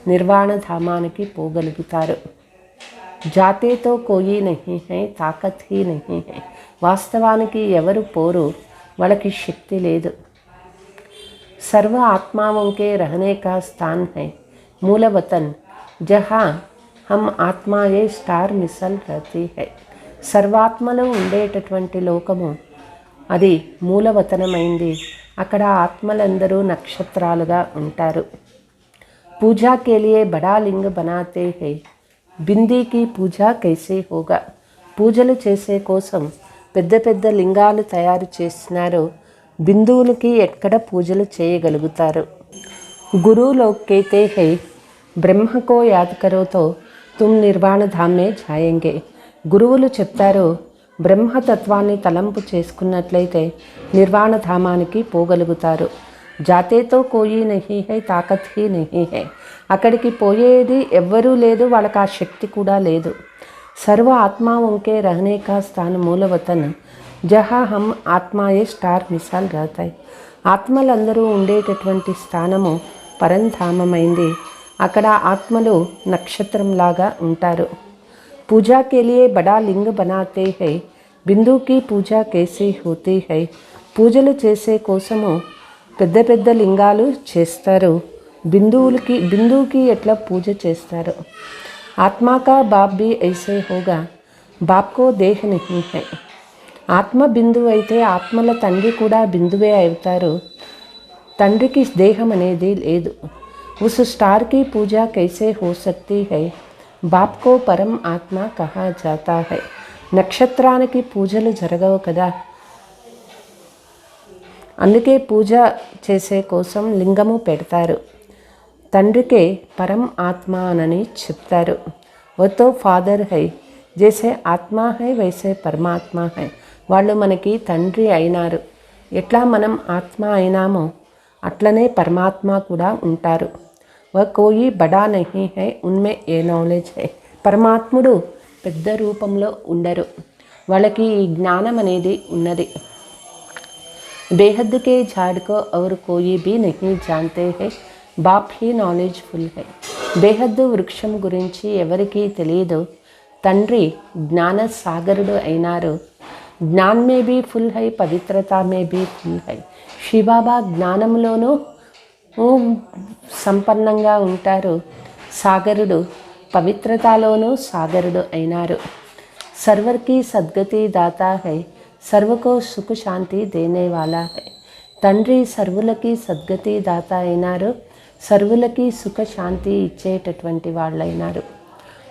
నిర్వాణ ధామానికి పోగలుగుతారు. జాతే తో కోయి నహీ హై, తాకత్ హీ నహీ హై. వాస్తవానికి ఎవరు పోరు, వాళ్ళకి శక్తి లేదు. सर्व आत्माओं के रहने का स्थान है मूल वतन, जहाँ हम ఆత్మాయే స్టార్ మిసల్ रहती है. సర్వాత్మలు ఉండేటటువంటి లోకము అది మూలవతనమైంది. అక్కడ ఆత్మలందరూ నక్షత్రాలుగా ఉంటారు. పూజా के लिए बड़ा लिंग बनाते हैं, బిందీ की పూజా कैसे होगा. పూజలు చేసే కోసం పెద్ద పెద్ద లింగాలు తయారు చేస్తున్నారు. బిందువులకి ఎక్కడ పూజలు చేయగలుగుతారు. గురువులో कहते हैं బ్రహ్మ కో యాద్ కరో తో తుమ్ నిర్వాణ ధామ్ మే జాయేంగే. గురువులు చెప్తారు బ్రహ్మతత్వాన్ని తలంపు చేసుకున్నట్లయితే నిర్వాణ ధామానికి పోగలుగుతారు. జాతేతో కోయి నహీ హై, తాకత్ హీ నహీ హై. అక్కడికి పోయేది ఎవ్వరూ లేదు, వాళ్ళకి ఆ శక్తి కూడా లేదు. సర్వ ఆత్మాओंके रहने का स्थान मूल वतन, జహా హమ్ ఆత్మాయే స్టార్ మిసాల్ రహతాయి. ఆత్మలందరూ ఉండేటటువంటి స్థానము పరంధామమైంది. అక్కడ ఆత్మలు నక్షత్రంలాగా ఉంటారు. పూజా के लिए बड़ा लिंग बनाते हैं, బిందు की పూజా कैसे होती है. పూజలు చేసే కోసము పెద్ద పెద్ద లింగాలు చేస్తారు. బిందువుకి ఎట్లా పూజ చేస్తారు. ఆత్మా కా బాప్ भी ऐसे होगा, बाप को देह नहीं है. ఆత్మ బిందువు అయితే ఆత్మల తండ్రి కూడా బిందువే అవుతారు. తండ్రికి దేహం అనేది లేదు. उस स्टार की पूजा कैसे हो सकती है, बाप को परम आत्मा कहा जाता है. నక్షత్రానికి పూజలు జరగవు కదా, అందుకే పూజ చేసే కోసం లింగము పెడతారు. తండ్రికే పరం ఆత్మ అని చెప్తారు. वो तो फादर है, జైసే ఆత్మ హై వైసే పరమాత్మ హై. వాళ్ళు మనకి తండ్రి అయినారు. ఎట్లా మనం ఆత్మ అయినామో అట్లనే పరమాత్మ కూడా ఉంటారు. వह कोई बड़ा नहीं है उनमें ఏ నాలెడ్జ్ है. పరమాత్ముడు పెద్ద రూపంలో ఉండరు, వాళ్ళకి ఈ జ్ఞానం అనేది ఉన్నది. बेहद के झाड़ को और कोई भी नहीं जानते हैं, बाप ही నాలెడ్జ్ఫుల్ है. బేహద్దు వృక్షం గురించి ఎవరికీ తెలియదు, తండ్రి జ్ఞాన సాగరుడు అయినారు. జ్ఞాన్ మే బీ ఫుల్ హై, పవిత్రత మే బీ ఫుల్ హై. శివబాబా జ్ఞానంలోనూ సంపన్నంగా ఉంటారు, సాగరుడు పవిత్రతలోనూ సాగరుడు అయినారు. సర్వర్కి సద్గతి దాతా హై, సర్వకో సుఖ శాంతి దేనే వాలా హై. తండ్రి సర్వులకి సద్గతి దాత అయినారు, సర్వులకి సుఖ శాంతి ఇచ్చేటటువంటి వాళ్ళైనారు.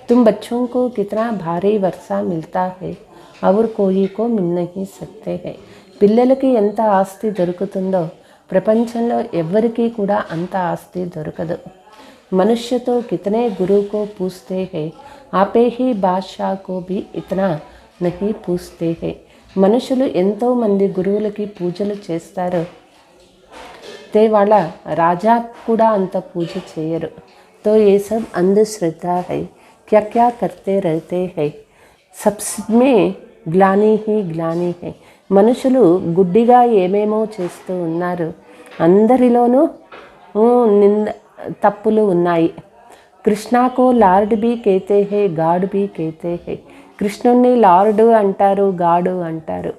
तुम बच्चों को कितना भारी वर्षा मिलता है और कोई को मिल नहीं सकते हैं. పిల్లలకి ఎంత ఆస్తి దొరుకుతుందో ప్రపంచంలో ఎవ్వరికీ కూడా అంత ఆస్తి దొరకదు. मनुष्य तो कितने गुरु को पूछते हैं, आपे ही बादशाह को भी इतना नहीं पूछते हैं. మనుషులు ఎంతో మంది గురువులకి పూజలు చేస్తారు, తే వాళ్ళ రాజా కూడా అంత పూజ చేయరు. तो ये सब अंधश्रद्धा है, क्या क्या करते रहते हैं, सबमें గ్లాని హీ గ్లాని హై. మనుషులు గుడ్డిగా ఏమేమో చేస్తూ ఉన్నారు, అందరిలోనూ తప్పులు ఉన్నాయి. కృష్ణాకో లార్డ్ బీ కేతే హే, గాడ్ బీ కేతే హే. కృష్ణుణ్ణి లార్డు అంటారు, గాడు అంటారు.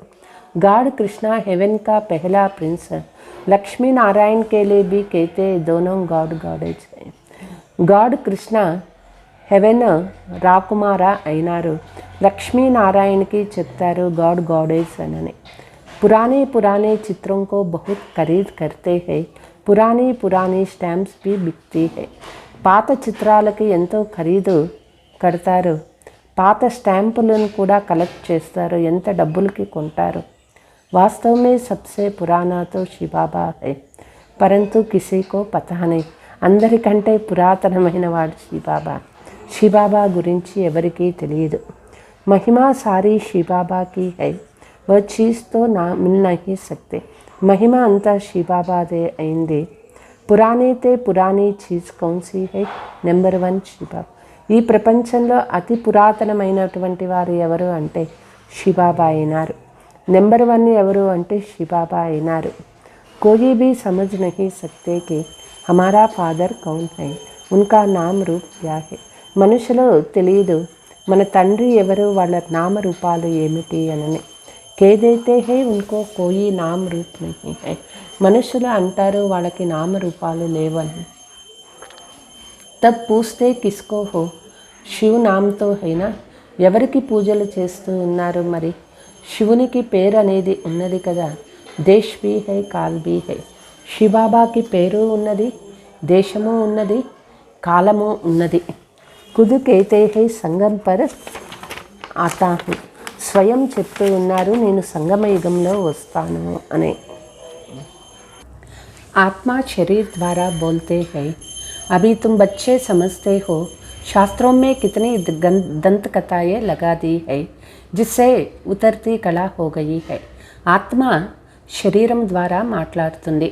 గాడ్ కృష్ణ హెవెన్ కా పెహలా ప్రిన్స్, లక్ష్మీ నారాయణ కే లియే బీ కేతే దోనో గాడ్ గాడేజ్ హై. గాడ్ కృష్ణ హెవెన్ రాకుమార అయినారు, లక్ష్మీనారాయణకి చెప్తారు గాడ్ గాడేజ్ అని. పురాణే పురాణే చిత్రం కో బహుత్ ఖరీద్ కర్తే హై, పురాణీ పురాణీ స్టాంప్స్ బి బిక్తీ హై. పాత చిత్రాలకి ఎంతో ఖరీదు కడతారు, పాత స్టాంపులను కూడా కలెక్ట్ చేస్తారు, ఎంత డబ్బులకి కొంటారు. వాస్తవ మే సబ్సే పురాణాతో శివబాబా హై, పరంతు కిసీకో పతా నహీ. అందరికంటే పురాతనమైన వాడు శివబాబా. శివబాబా గురించి ఎవరికీ తెలియదు. మహిమా సారీ శివబాబాకి హై, వह చీజ్ తో నా మిల్ నహీ సక్తే. మహిమ అంతా శివబాబాదే అయింది. పురాణీతే పురాణీ చీజ్ కౌన్సీ హై, నెంబర్ 1 శివబాబా. ఈ ప్రపంచంలో అతి పురాతనమైనటువంటి వారు ఎవరు అంటే శివబాబా అయినారు. నెంబర్ 1 ఎవరు అంటే శివబాబా అయినారు. కోయి భీ సమజ్ నహీ సక్తే కి హమారా ఫాదర్ కౌన్ హై, ఉన్కా నామ్ రూప్ క్యా హై. మనుషులు తెలియదు మన తండ్రి ఎవరు, వాళ్ళ నామరూపాలు ఏమిటి అని. కేదైతే హే ఉన్కో కోయి నామ్ రూప్ నహీ హై. మనుషులు అంటారు వాళ్ళకి నామరూపాలు లేవని. తబ్ పూస్తే కిస్కో హో, శివ్ నామ్తో హైనా. ఎవరికి పూజలు చేస్తూ ఉన్నారు మరి? శివునికి పేరు అనేది ఉన్నది కదా. దేశ్ బీ హై, కాల్ బీ హై. శివబాబాకి పేరు ఉన్నది, దేశము ఉన్నది, కాలము ఉన్నది. ఖుద్ కేతే హై సంగం పర్ ఆతా హూ. స్వయం చెప్తూ ఉన్నారు నేను సంగమయుగంలో వస్తాను అని. आत्मा शरीर द्वारा बोलते हैं, अभी तुम बच्चे समझते हो शास्त्रों में कितनी दंत कथाएँ लगा दी है जिससे उतरती कला हो गई है. ఆత్మ శరీరం ద్వారా మాట్లాడుతుంది.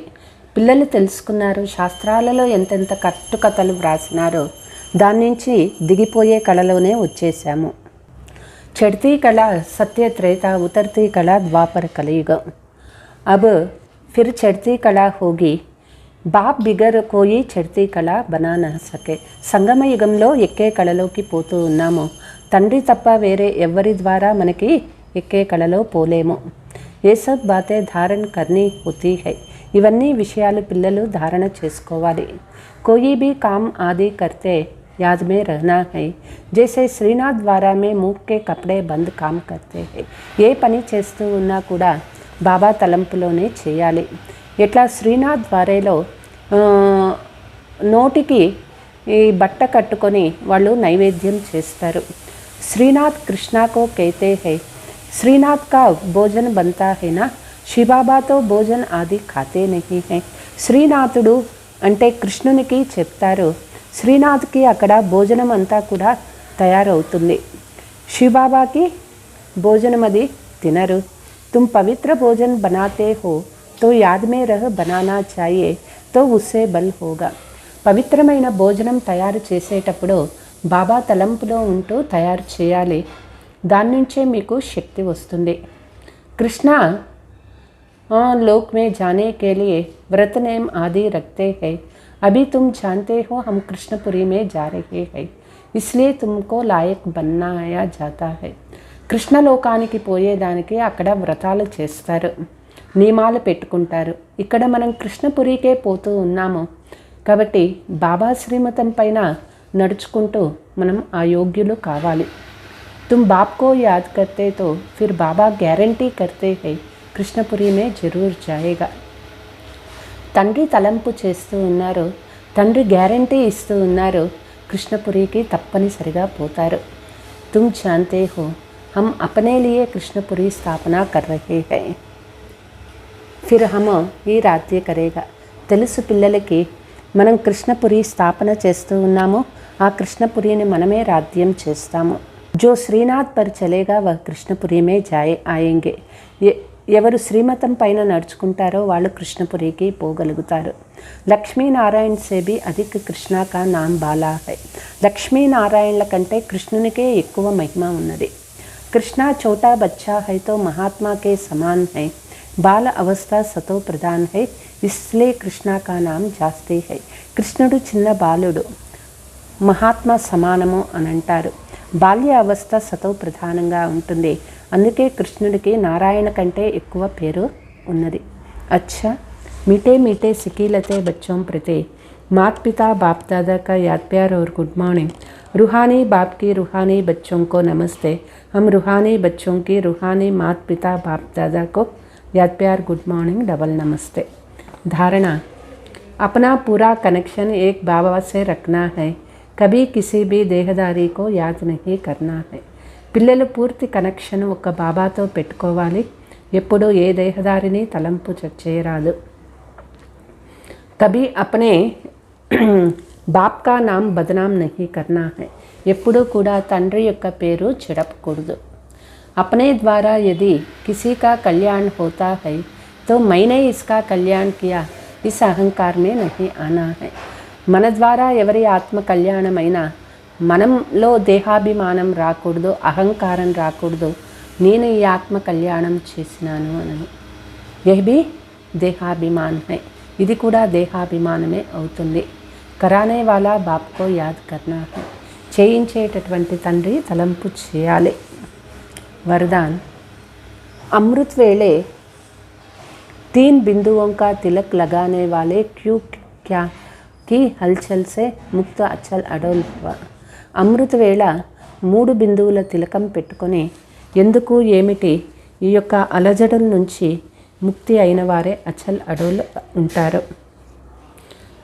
పిల్లలు తెలుసుకున్నారు శాస్త్రాలలో ఎంతెంత కట్టుకథలు వ్రాసినారో దాని నుంచి దిగిపోయే కళలోనే వచ్చేసాము. చढ़ती कला सत्य त्रेता, उतरती कला द्वापर कलयुग. अब फिर चढ़ती कला होगी, बाप बिगर कोई चढ़ती कला बना न सके. సంగమ యుగంలో ఎక్కే కళలోకి పోతూ ఉన్నాము. తండ్రి తప్ప వేరే ఎవరి ద్వారా మనకి ఎక్కే కళలో పోలేము. ఏ సబ్ బాతే ధారణ కర్నీ హోతీ హై. ఇవన్నీ విషయాలు పిల్లలు ధారణ చేసుకోవాలి. కోయి భీ కామ్ ఆది కర్తే याद में रहना है, जैसे श्रीनाथ द्वारा में मूक के कपड़े बंद काम करते हैं. ఏ పని చేస్తూ ఉన్నా కూడా బాబా తలంపులోనే చేయాలి. ఇట్లా శ్రీనాథ్ ద్వారేలో నోటికి ఈ బట్ట కట్టుకొని వాళ్ళు నైవేద్యం చేస్తారు. శ్రీనాథ్ కృష్ణాకో కేతే హై, శ్రీనాథ్ కా భోజన్ బంతా హై నా, శివబాబాతో భోజన్ ఆది ఖాతే నహీ హై. శ్రీనాథుడు అంటే కృష్ణునికి చెప్తారు, శ్రీనాథ్కి అక్కడ భోజనం అంతా కూడా తయారవుతుంది. शिव बाबा की भोजनमदि तिनरु। तुम पवित्र भोजन बनाते हो तो याद में रह बनाना चाहिए, तो उससे बल होगा। పవిత్రమైన భోజనం తయారు చేసేటప్పుడు బాబా తలంపులో ఉంటూ తయారు చేయాలి, దాని నుంచే మీకు శక్తి వస్తుంది। कृष्णा लोक में जाने के लिए व्रत नेम आदि रखते हैं। अभी तुम जानते हो हम कृष्णपुरी में जा रहे हैं, इसलिए तुमको लायक बनाया जाता है। కృష్ణలోకానికి పోయేదానికి అక్కడ వ్రతాలు చేస్తారు, నియమాలు పెట్టుకుంటారు। ఇక్కడ మనం కృష్ణపురికే పోతూ ఉన్నాము కాబట్టి బాబా శ్రీమతం పైన నడుచుకుంటూ మనం ఆ యోగ్యులు కావాలి। तुम बाप को याद करते तो फिर बाबा गारंटी करते हैं కృష్ణపురి में जरूर जाएगा। తండ్రి తలంపు చేస్తూ ఉన్నారు, తండ్రి గ్యారంటీ ఇస్తూ ఉన్నారు, కృష్ణపురికి తప్పనిసరిగా పోతారు। तुम जानते हो हम अपने लिए कृष्णपुरी स्थापना कर रहे हैं, फिर हम ఈ రాత్రి కరేగా। తెలుసు పిల్లలకి మనం కృష్ణపురి స్థాపన చేస్తూ ఉన్నాము, ఆ కృష్ణపురిని మనమే రాజ్యం చేస్తాము। जो श्रीनाथ पर चलेगा वह कृष्णपुरी में आएंगे। ఎవరు శ్రీమతం పైన నడుచుకుంటారో వాళ్ళు కృష్ణపురికి పోగలుగుతారు। లక్ష్మీనారాయణ से भी अधिक कृष्णा का नाम बाला है। లక్ష్మీనారాయణల కంటే కృష్ణునికే ఎక్కువ మహిమ ఉన్నది। कृष्णा छोटा बच्चा है तो महात्मा के समान है, बाल अवस्था सतो प्रधान है, इसलिए कृष्णा का नाम जास्ती है। కృష్ణుడు చిన్న బాలుడు, మహాత్మ సమానము అని అంటారు। బాల్య అవస్థ సతో ప్రధానంగా ఉంటుంది, అందుకే కృష్ణుడికి నారాయణ కంటే ఎక్కువ పేరు ఉన్నది। अच्छा मीठे मीठे सिकीलते बच्चों प्रति मात पिता बाप दादा का याद प्यार और गुड मॉर्निंग। रूहानी बाप की रूहानी बच्चों को नमस्ते। हम रूहानी बच्चों की रूहानी मात पिता बाप दादा को याद प्यार गुड मॉर्निंग डबल नमस्ते। धारणा, अपना पूरा कनेक्शन एक बाबा से रखना है, कभी किसी भी देहदारी को याद नहीं करना है। పిల్లలు పూర్తి కనెక్షన్ ఒక బాబాతో పెట్టుకోవాలి, ఎప్పుడూ ఏ దేహదారిని తలంపు చేయరాదు। కభీ అప్నే బాప్ కా నామ్ బదనామ్ నహీ కర్నా హై, ఎప్పుడూ కూడా తండ్రి యొక్క పేరు చెడపకూడదు। अपने द्वारा यदि किसी का कल्याण होता है तो मैंने इसका कल्याण किया, इस अहंकार में नहीं आना है। మన ద్వారా ఎవరి ఆత్మ కళ్యాణమైనా మనంలో దేహాభిమానం రాకూడదు, అహంకారం రాకూడదు, నేను ఈ ఆత్మ కళ్యాణం చేసినాను అని। యహ్ భీ దేహాభిమాన్ హై, ఇది కూడా దేహాభిమానమే అవుతుంది। కరానే వాలా బాప్కో యాద్ కర్నా హై, చేయించేటటువంటి తండ్రి తలంపు చేయాలి। वरदान, अमृत वेले 3 बिंदुओं का तिलक लगाने वाले क्यों क्या की हलचल से मुक्त अचल अडोल हुआ। అమృత వేళ 3 బిందువుల తిలకం పెట్టుకొని ఎందుకు ఏమిటి ఈ యొక్క అలజడుల నుంచి ముక్తి అయిన వారే అచల్ అడోల్ ఉంటారు।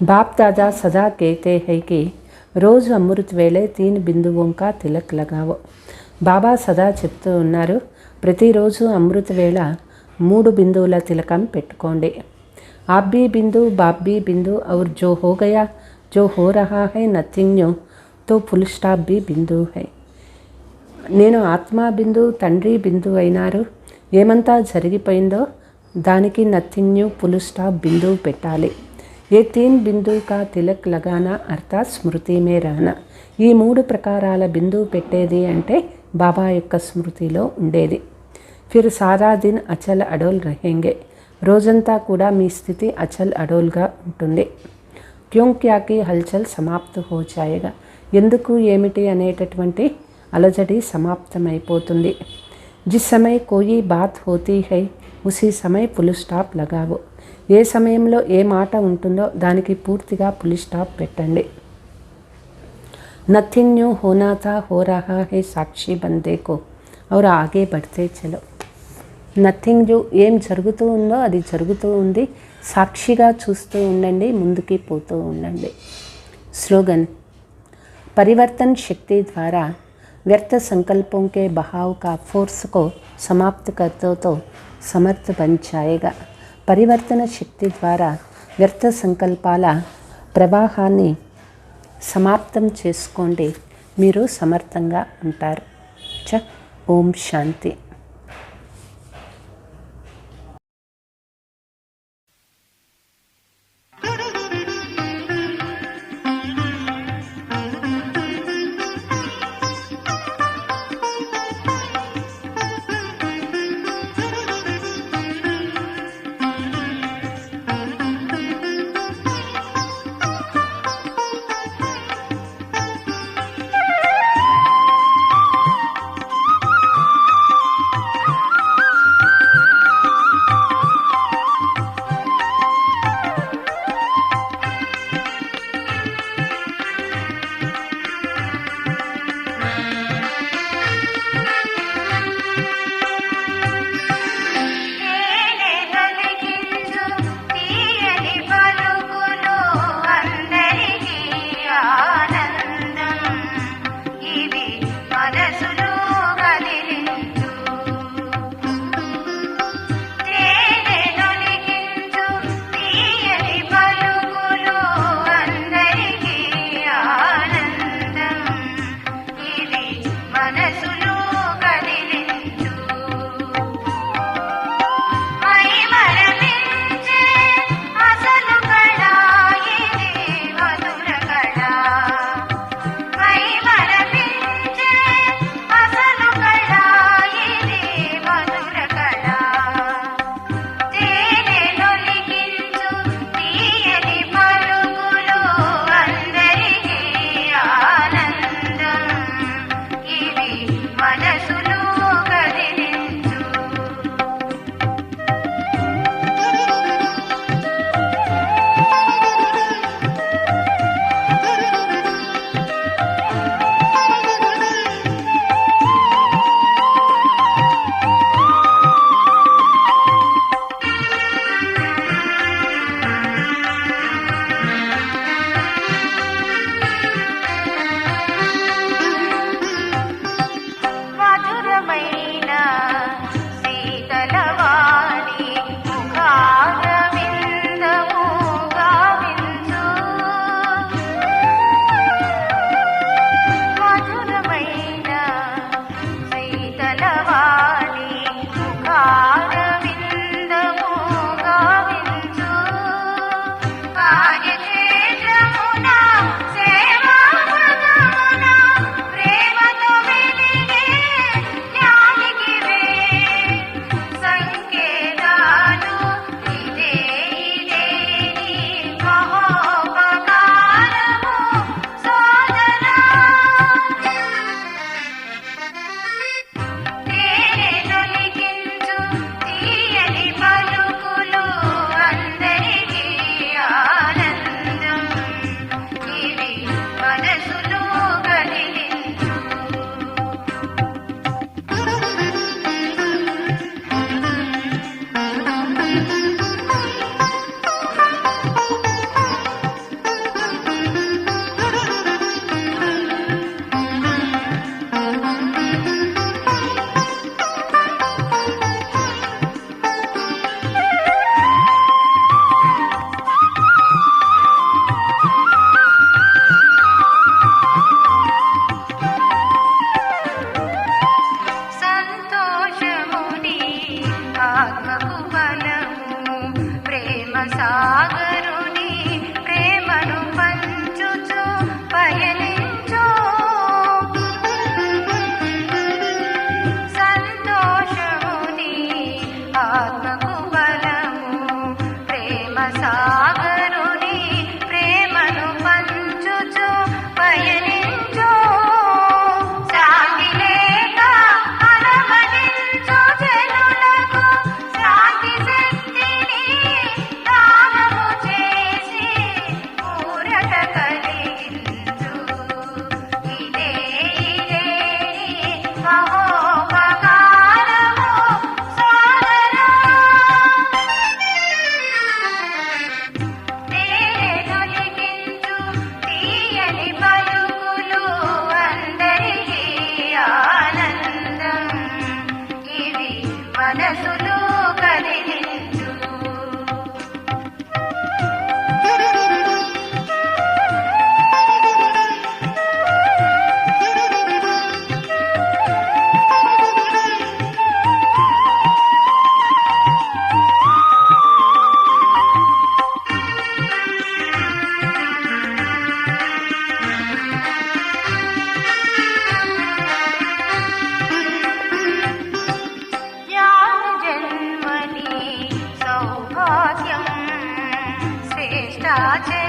बाप दादा सदा कहते हैं कि रोज़ अमृत वेले 3 बिंदुओं का तिलक लगाओ। బాబా సదా చెప్తూ ఉన్నారు, ప్రతిరోజు అమృత వేళ 3 బిందువుల తిలకం పెట్టుకోండి। आप भी बिंदु बाप भी बिंदु और जो हो गया जो हो रहा है नथिंग न्यू तो फुल स्टॉप भी बिंदु है। నేను ఆత్మా బిందు, తండ్రి బిందు అయినారు, ఏమంతా జరిగిపోయిందో దానికి నథింగ్ న్యూ ఫుల్ స్టాప్ బిందువు పెట్టాలి। ఏ 3 బిందు కా తిలక్ లగానా అర్థాత్ స్మృతి మే రహనా, ఈ 3 ప్రకారాల బిందువు పెట్టేది అంటే బాబా యొక్క స్మృతిలో ఉండేది। ఫిర్ సారా దిన్ అచల్ అడోల్ రహేంగే, రోజంతా కూడా మీ స్థితి అచల్ అడోల్గా ఉంటుంది। క్యోं क्या की హల్చల్ సమాప్త హో జాయేగా, ఎందుకు ఏమిటి అనేటటువంటి అలజడి సమాప్తమైపోతుంది। జిస్ సమయ కోయి బాత్ హోతీ హై ఉసి సమయ ఫుల్ స్టాప్ లగావో, ఏ సమయంలో ఏ మాట ఉంటుందో దానికి పూర్తిగా ఫుల్ స్టాప్ పెట్టండి। नथिंग न्यू होना था हो रहा है साक्षी बंदे को और आगे बढ़ते चलो। నథింగ్ న్యూ, ఏం జరుగుతూ ఉందో అది జరుగుతూ ఉంది, సాక్షిగా చూస్తూ ఉండండి, ముందుకి పోతూ ఉండండి। స్లోగన్, परिवर्तन शक्ति द्वारा व्यर्थ संकल्पों के बहाव का फोर्स को समाप्त कर दो तो समर्थ बन जाएगा। परिवर्तन शक्ति ద్వారా వ్యర్థ సంకల్పాల ప్రవాహాన్ని సమాప్తం చేసుకోండి, మీరు సమర్థంగా ఉంటారు। च। ओम शांति। రాచే